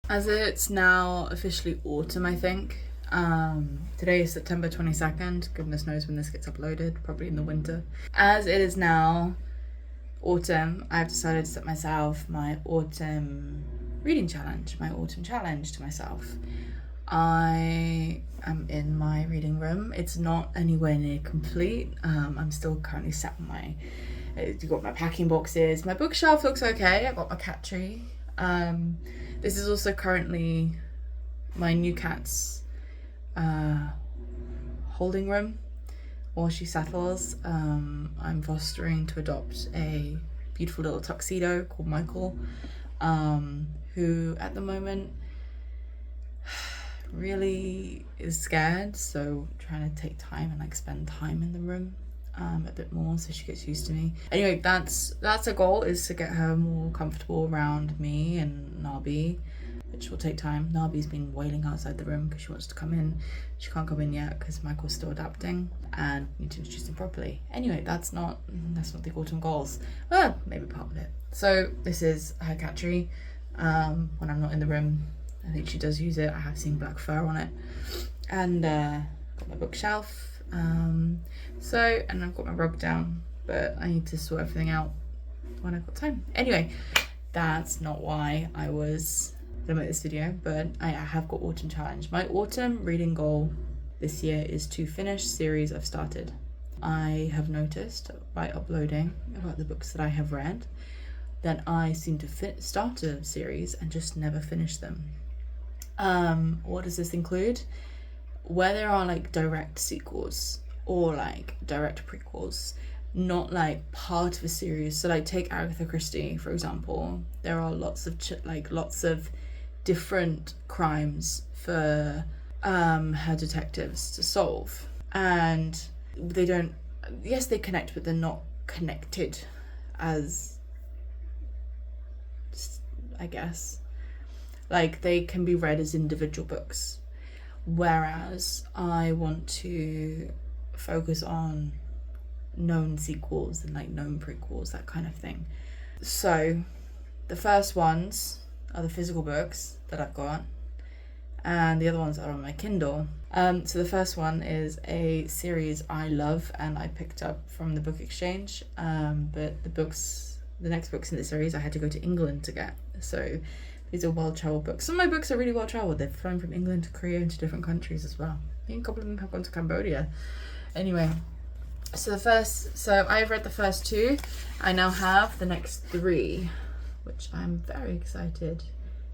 As it's now officially autumn, I think. Today is September 22nd. Goodness knows when this gets uploaded, probably in the winter. As it is now autumn, I've decided to set myself my autumn reading challenge, my autumn challenge to myself. I am in my reading room. It's not anywhere near complete. I'm still currently sat in my, you've got my packing boxes. My bookshelf looks okay. I've got my cat tree. This is also currently my new cat's holding room while she settles. I'm fostering to adopt a beautiful little tuxedo called Michael, who at the moment really is scared, so trying to take time and like spend time in the room a bit more so she gets used to me. Anyway, that's a goal, is to get her more comfortable around me and Nabi, which will take time. Nabi's been wailing outside the room because she wants to come in. She can't come in yet because Michael's still adapting and need to introduce him properly. Anyway, that's not the autumn goals. Well, maybe part of it. So this is her cat tree. When I'm not in the room, I think she does use it. I have seen black fur on it. And got my bookshelf. And I've got my rug down, but I need to sort everything out when I've got time. Anyway, that's not why I was gonna make this video, but I have got autumn challenge. My autumn reading goal this year is to finish series I've started. I have noticed by uploading about the books that I have read that I seem to start a series and just never finish them. What does this include? Where there are like direct sequels or like direct prequels, not like part of a series. So like take Agatha Christie, for example. There are lots of different crimes for her detectives to solve, and they don't, yes, they connect, but they're not connected as, I guess, like they can be read as individual books, whereas I want to focus on known sequels and like known prequels, that kind of thing. So the first ones are the physical books that I've got, and the other ones are on my Kindle. So the first one is a series I love and I picked up from the book exchange, but the next books in the series I had to go to England to get. So these are well-traveled books. Some of my books are really well-traveled. They've flown from England to Korea and to different countries as well. I think a couple of them have gone to Cambodia. Anyway, so I've read the first two. I now have the next three, which I'm very excited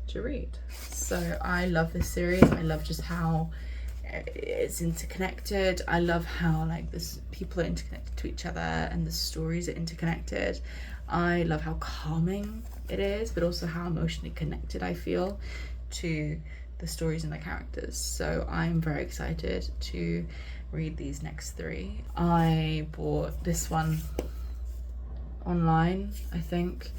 to read. So I love this series. I love just how it's interconnected. I love how like people are interconnected to each other and the stories are interconnected. I love how calming it is, but also how emotionally connected I feel to the stories and the characters. So I'm very excited to read these next three. I bought this one online, I think,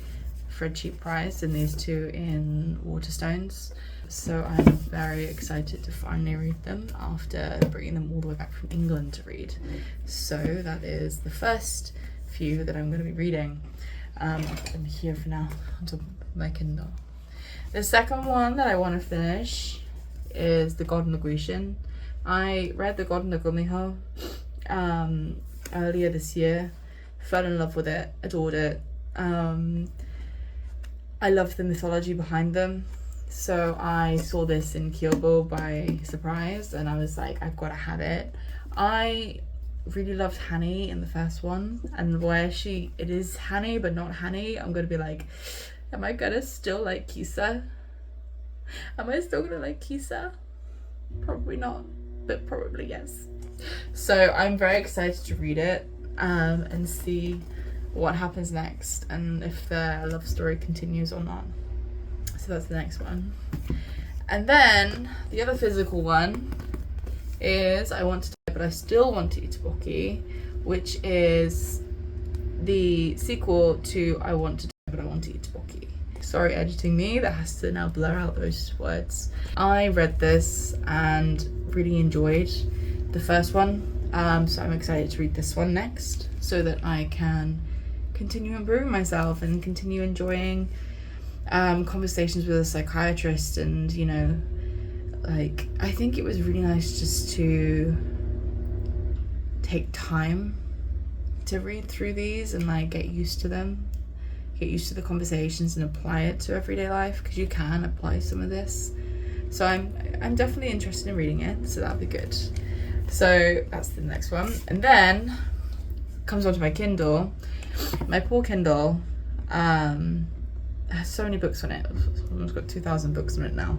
for a cheap price, and these two in Waterstones. So I'm very excited to finally read them after bringing them all the way back from England to read. So that is the first few that I'm going to be reading. I'll put them here for now on top of my Kindle. The second one that I want to finish is The God and the Grecian. I read The God and the Gumiho earlier this year, fell in love with it, adored it. I love the mythology behind them. So I saw this in Kyobo by surprise and I was like, I've got to have it. I really loved Hani in the first one, and where it is Hani but not Hani, I'm going to be like, am I going to still like Kisa? Am I still going to like Kisa? Probably not, but probably yes. So I'm very excited to read it and see what happens next and if the love story continues or not. So that's the next one. And then the other physical one is I Want to Die But I Still Want to Eat Tteokbokki, which is the sequel to I Want to Die But I Want to Eat Tteokbokki. Sorry, editing me, that has to now blur out those words. I read this and really enjoyed the first one, so I'm excited to read this one next so that I can continue improving myself and continue enjoying conversations with a psychiatrist, and you know, like, I think it was really nice just to take time to read through these and like get used to them, get used to the conversations and apply it to everyday life, because you can apply some of this. So I'm definitely interested in reading it, so that'll be good. So that's the next one. And then comes on to my Kindle. My poor Kindle has so many books on it. I've almost got 2,000 books on it now.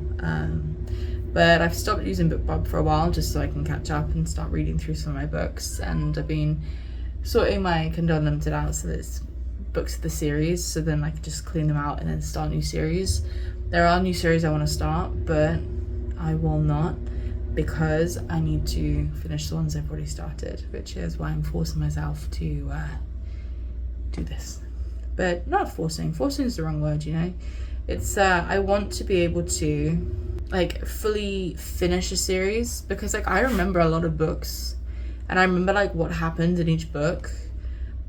But I've stopped using BookBub for a while just so I can catch up and start reading through some of my books. And I've been sorting my Kindle Unlimited out so that it's books of the series, so then I can just clean them out and then start a new series. There are new series I want to start, but I will not, because I need to finish the ones I've already started, which is why I'm forcing myself to do this. But not forcing is the wrong word, you know. It's I want to be able to like fully finish a series, because like I remember a lot of books and I remember like what happened in each book,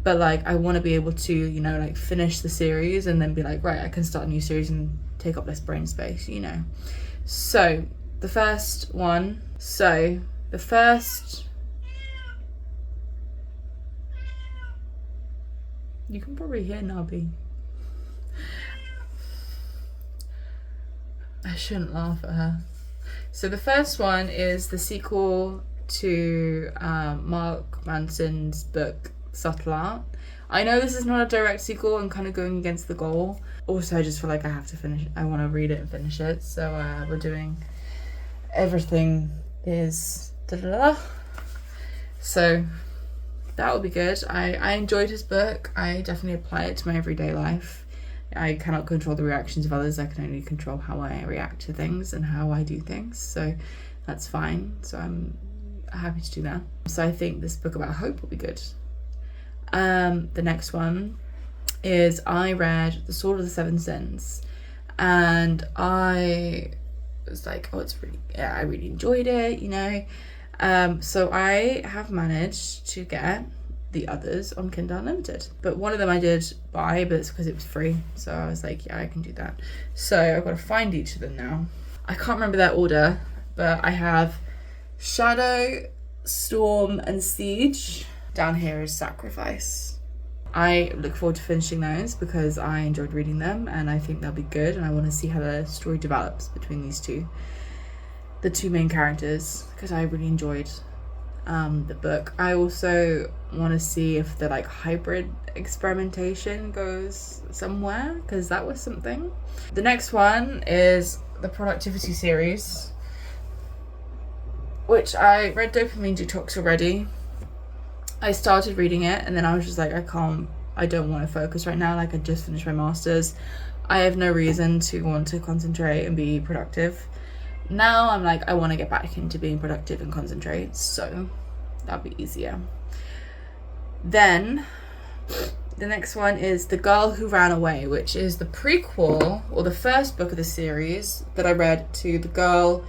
but like I want to be able to, you know, like finish the series and then be like, right, I can start a new series and take up less brain space, you know. So the first, you can probably hear Nabi. I shouldn't laugh at her. So the first one is the sequel to Mark Manson's book Subtle Art. I know this is not a direct sequel and kind of going against the goal. Also, I just feel like I have to finish it. I want to read it and finish it. So we're doing everything is da-da-da. So that will be good. I enjoyed his book. I definitely apply it to my everyday life. I cannot control the reactions of others. I can only control how I react to things and how I do things. So that's fine. So I'm happy to do that. So I think this book about hope will be good. The next one is I read The Sword of the Seven Sins, and I was like, oh, it's really, yeah, I really enjoyed it, you know. So I have managed to get the others on Kindle Unlimited, but one of them I did buy, but it's because it was free, so I was like, yeah, I can do that. So I've got to find each of them now. I can't remember their order, but I have Shadow, Storm and Siege. Down here is Sacrifice. I look forward to finishing those because I enjoyed reading them and I think they'll be good, and I want to see how the story develops between these two, the two main characters, because I really enjoyed the book. I also want to see if the like hybrid experimentation goes somewhere, because that was something. The next one is the Productivity series, which I read Dopamine Detox already. I started reading it and then I was just like, I don't want to focus right now. Like, I just finished my master's. I have no reason to want to concentrate and be productive. Now I'm like, I want to get back into being productive and concentrate, so that'll be easier. Then the next one is The Girl Who Ran Away, which is the prequel, or the first book of the series that I read to The Girl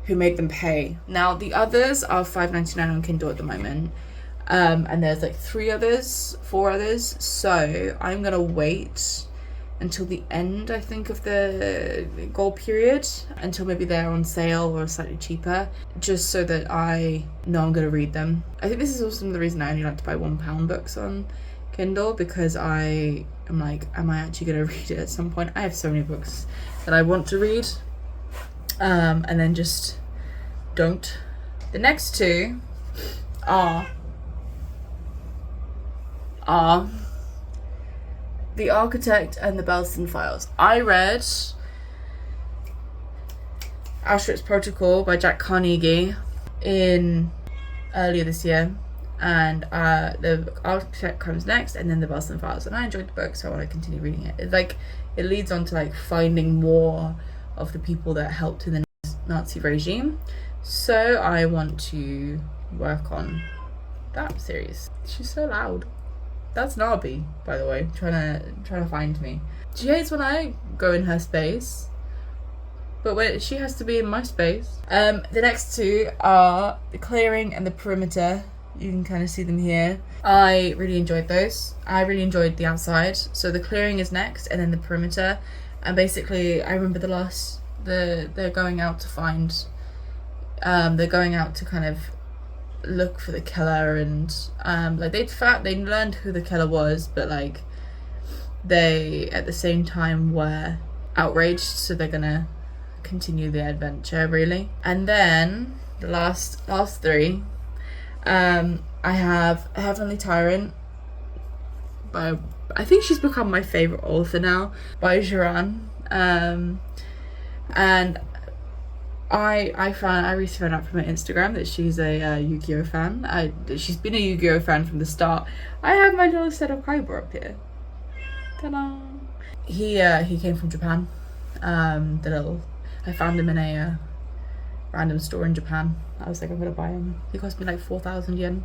Who Made Them Pay. Now the others are $5.99 on Kindle at the moment, and there's like 4 others, so I'm gonna wait until the end, I think, of the goal period, until maybe they're on sale or slightly cheaper, just so that I know I'm going to read them. I think this is also the reason I only like to buy £1 books on Kindle, because I am like, am I actually going to read it at some point? I have so many books that I want to read, and then just don't. The next two are The Architect and the Belston Files. I read Auschwitz Protocol by Jack Carnegie earlier this year, and the Architect comes next, and then the Belston Files, and I enjoyed the book, so I want to continue reading it. It leads on to like finding more of the people that helped in the Nazi regime, so I want to work on that series. She's so loud. That's Nabi, by the way, trying to find me. She hates when I go in her space, but when she has to be in my space. The next two are The Clearing and The Perimeter. You can kind of see them here. I really enjoyed those. I really enjoyed The Outside. So The Clearing is next, and then The Perimeter. And basically I remember they're going out to find, they're going out to kind of look for the killer, and like they learned who the killer was, but like they at the same time were outraged, so they're gonna continue the adventure really. And then the last three, I have Heavenly Tyrant by, I think she's become my favorite author now, by Joran. And I recently found out from her Instagram that she's a Yu-Gi-Oh fan. She's been a Yu-Gi-Oh fan from the start. I have my little set of Kyber up here. Ta-da! He came from Japan. I found him in a random store in Japan. I was like, I'm gonna buy him. He cost me like 4,000 yen.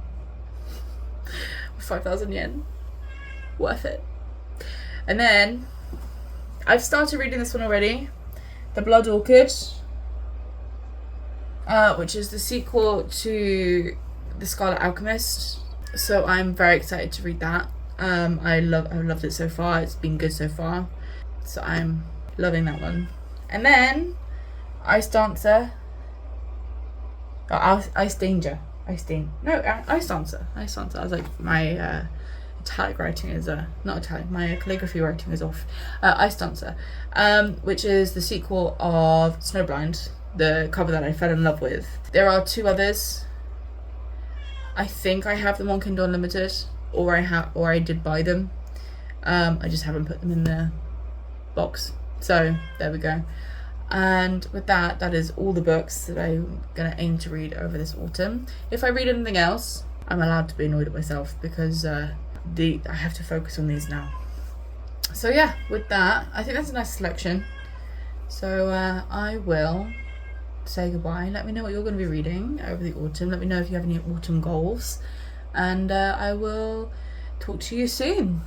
5,000 yen. Worth it. And then I've started reading this one already, The Blood Orchid, which is the sequel to The Scarlet Alchemist. So I'm very excited to read that. I've loved it so far. It's been good so far. So I'm loving that one. And then Ice Dancer. Oh, Ice Dancer. I was like, my italic writing is not italic. My calligraphy writing is off. Ice Dancer, which is the sequel of Snowblind, the cover that I fell in love with. There are 2 others. I think I have them on Kindle Unlimited, or I did buy them. I just haven't put them in the box. So there we go. And with that is all the books that I'm gonna aim to read over this autumn. If I read anything else, I'm allowed to be annoyed at myself, because I have to focus on these now. So yeah, with that, I think that's a nice selection. So I will say goodbye. Let me know what you're going to be reading over the autumn. Let me know if you have any autumn goals, and I will talk to you soon.